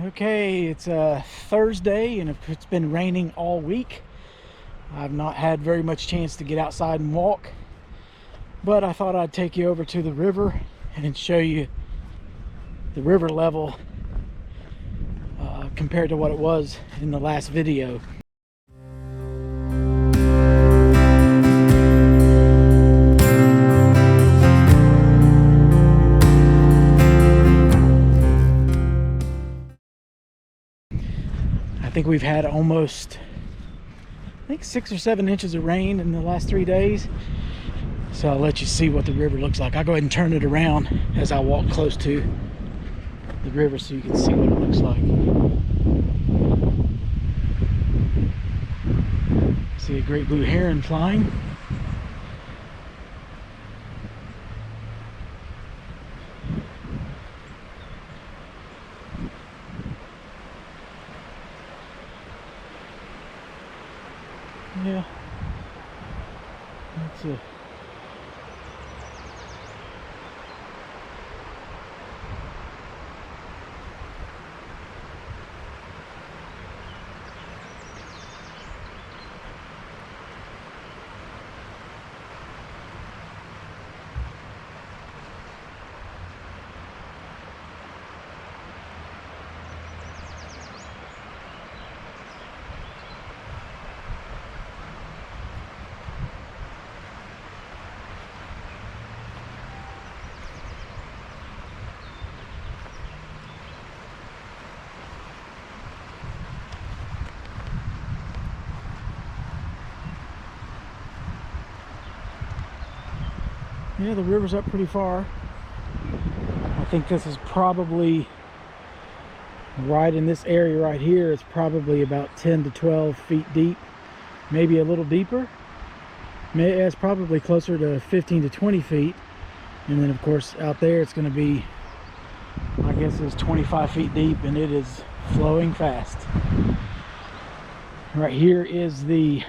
Okay, it's Thursday and it's been raining all week. I've not had very much chance to get outside and walk, but I thought I'd take you over to the river and show you the river level compared to what it was in the last video. I think we've had almost 6 or 7 inches of rain in the last 3 days. So I'll let you see what the river looks like. I'll go ahead and turn it around as I walk close to the river so you can see what it looks like. See a great blue heron flying. Yeah, that's it. Yeah, the river's up pretty far. I think this is probably right in this area right here. It's probably about 10 to 12 feet deep, maybe a little deeper. It's probably closer to 15 to 20 feet. And then of course out there it's going to be, I guess it's 25 feet deep, and it is flowing fast. Right here is the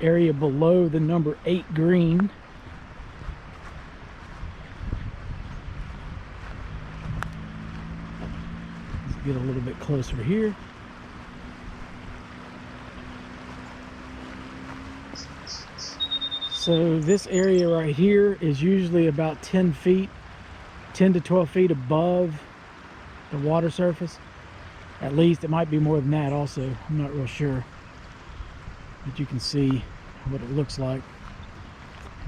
area below the number 8 green. Get a little bit closer here. So this area right here is usually about 10 to 12 feet above the water surface. At least. It might be more than that also. I'm not real sure. But you can see what it looks like.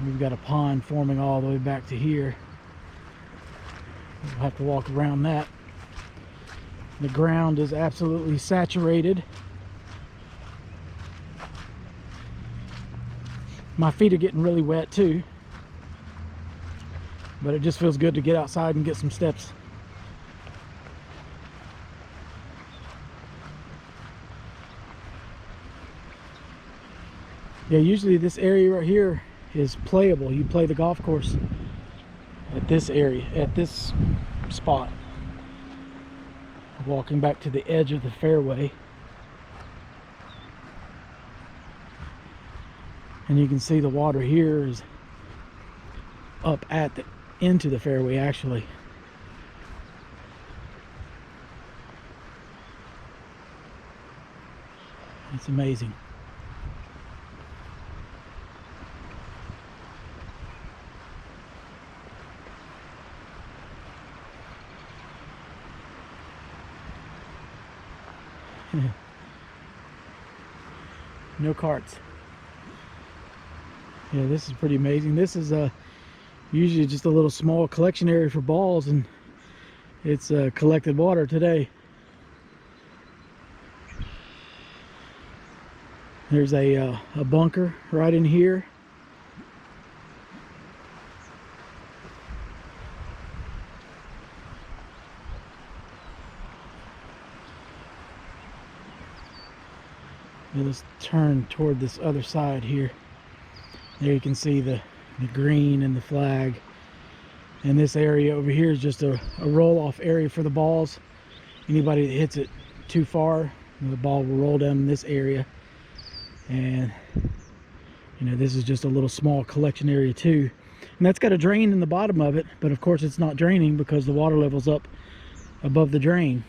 We've got a pond forming all the way back to here. We'll have to walk around that. The ground is absolutely saturated. My feet are getting really wet too, but it just feels good to get outside and get some steps. Yeah, usually this area right here is playable. You play the golf course at this area, at this spot. Walking back to the edge of the fairway, and you can see the water here is up at the into the fairway actually. It's amazing. No carts. Yeah, this is pretty amazing. This is usually just a little small collection area for balls, and it's collected water today. There's a bunker right in here. Let's turn toward this other side here. There you can see the green and the flag. And this area over here is just a roll-off area for the balls. Anybody that hits it too far, the ball will roll down in this area. And you know, this is just a little small collection area too. And that's got a drain in the bottom of it, but of course it's not draining because the water level's up above the drain.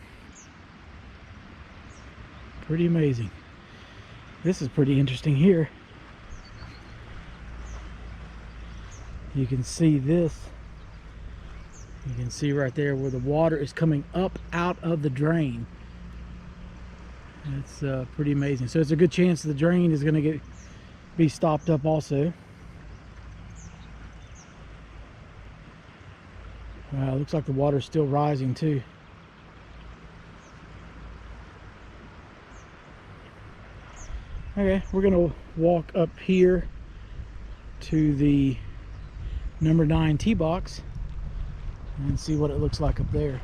Pretty amazing. This is pretty interesting here. You can see this. You can see right there where the water is coming up out of the drain. It's pretty amazing. So it's a good chance the drain is going to be stopped up also. Wow, looks like the water's still rising too. Okay, we're going to walk up here to the number 9 tee box and see what it looks like up there.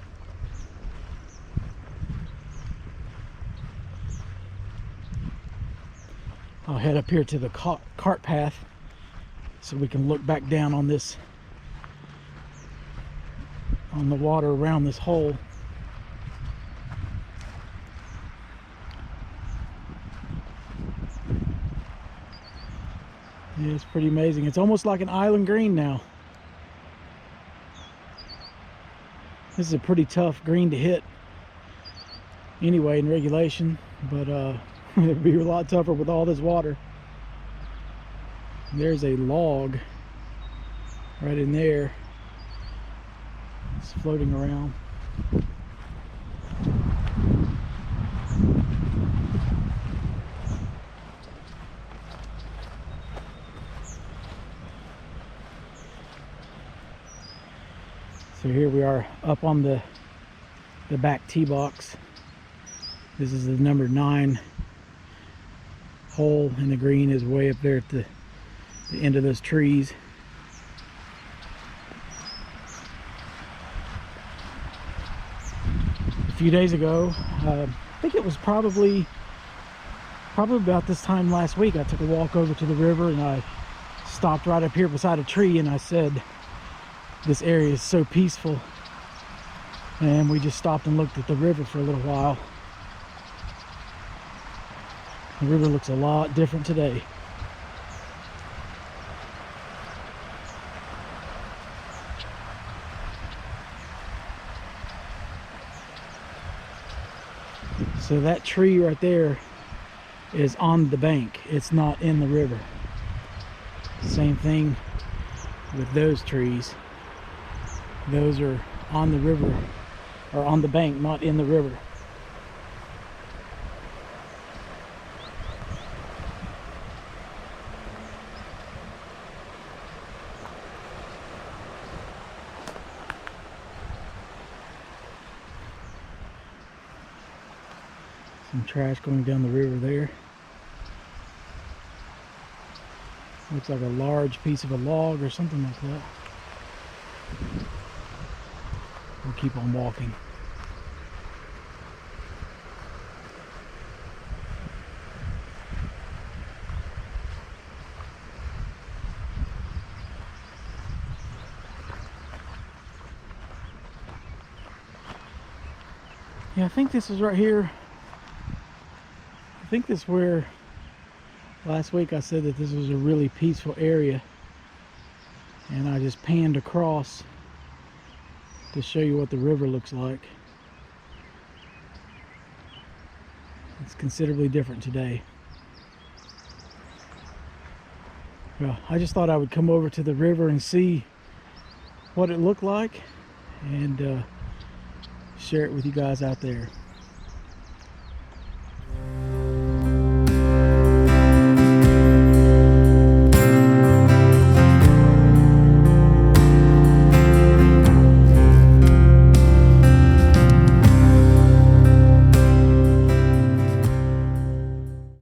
I'll head up here to the cart path so we can look back down on this, on the water around this hole. Yeah, it's pretty amazing. It's almost like an island green now. This is a pretty tough green to hit anyway in regulation, but it'd be a lot tougher with all this water. There's a log right in there. It's floating around. So here we are up on the back tee box. This is the number 9 hole, and the green is way up there at the end of those trees. A few days ago, I think it was probably about this time last week, I took a walk over to the river and I stopped right up here beside a tree and I said, this area is so peaceful. And we just stopped and looked at the river for a little while. The river looks a lot different today. So that tree right there is on the bank. It's not in the river. Same thing with those trees. Those are on the river, or on the bank, not in the river. Some trash going down the river there. Looks like a large piece of a log or something like that. We'll keep on walking. Yeah, I think this is right here. I think this is where last week I said that this was a really peaceful area, and I just panned across to show you what the river looks like. It's considerably different today. Well, I just thought I would come over to the river and see what it looked like and share it with you guys out there.